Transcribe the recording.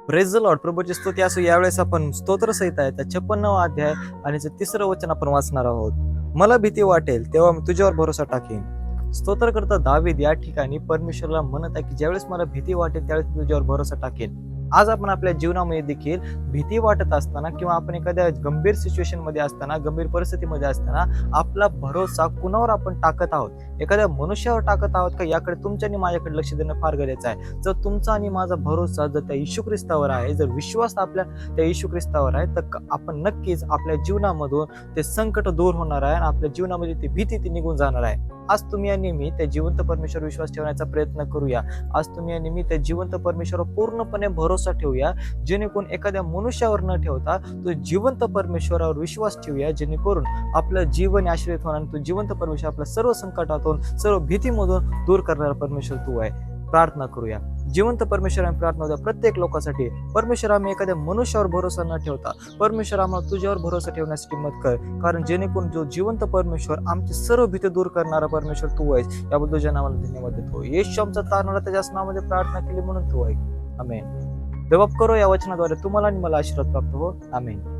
Praise the Lord. प्रभूची स्तुती असो. यावेळेस आपण स्तोत्र संहिता आहे त्या 56वा अध्याय आणि ते 3रं वचन आपण वाचणार आहोत. मला भीती वाटेल तेव्हा मी तुझ्यावर भरोसा टाकेन. स्तोत्रकर्ता दावीद या ठिकाणी परमेश्वराला म्हणत आहे की ज्यावेळेस मला भीती वाटेल त्यावेळेस मी तुझ्यावर भरोसा टाकेन. आज आपण आपल्या जीवनामध्ये देखील भीती वाटत असताना किंवा आपण एखाद्या गंभीर सिच्युएशन मध्ये असताना, गंभीर परिस्थितीमध्ये असताना आपला भरोसा कुणावर आपण टाकत आहोत? एखाद्या मनुष्यावर टाकत आहोत का? याकडे तुमच्या आणि माझ्याकडे लक्ष देणं फार गरजेचं आहे. जर तुमचा आणि माझा भरोसा जर त्या येशू ख्रिस्तावर आहे, जर विश्वास आपल्या त्या येशू ख्रिस्तावर आहे, तर आपण नक्कीच आपल्या जीवनामधून ते संकट दूर होणार आहे आणि आपल्या जीवनामध्ये ती भीती ती निघून जाणार आहे. आज तुम्ही आणि मी त्या जिवंत परमेश्वर विश्वास ठेवण्याचा प्रयत्न करूया. आज तुम्ही आणि मी त्या जिवंत परमेश्वरावर पूर्णपणे भरोसा ठेवूया, जेणेकरून एखाद्या मनुष्यावर न ठेवता तो जिवंत परमेश्वरावर विश्वास ठेवूया, जेणेकरून आपलं जीवन आश्रित होणार. तो जिवंत परमेश्वर आपल्या सर्व संकटातून, सर्व भीतीमधून दूर करणारा परमेश्वर तू आहे. प्रार्थना करूया. जिवंत परमेश्वराने प्रार्थना होत्या प्रत्येक लोकांसाठी. परमेश्वर, आम्ही एखाद्या मनुष्यावर भरोसा न ठेवता परमेश्वर आम्हाला तुझ्यावर भरोसा ठेवण्यासाठी मदत कर. कारण जेणेकरून जो जिवंत परमेश्वर आमची सर्व भीती दूर करणारा परमेश्वर तू आहेस. याबद्दल तुझ्या नावाला धन्यवाद देतो. येशू आमचा तारणारा त्याच्या नावामध्ये प्रार्थना केली म्हणून तू आहे. आमेन. जबाब करो या वचनाद्वारे तुम्हाला आणि मला आशीर्वाद प्राप्त हो. आमेन.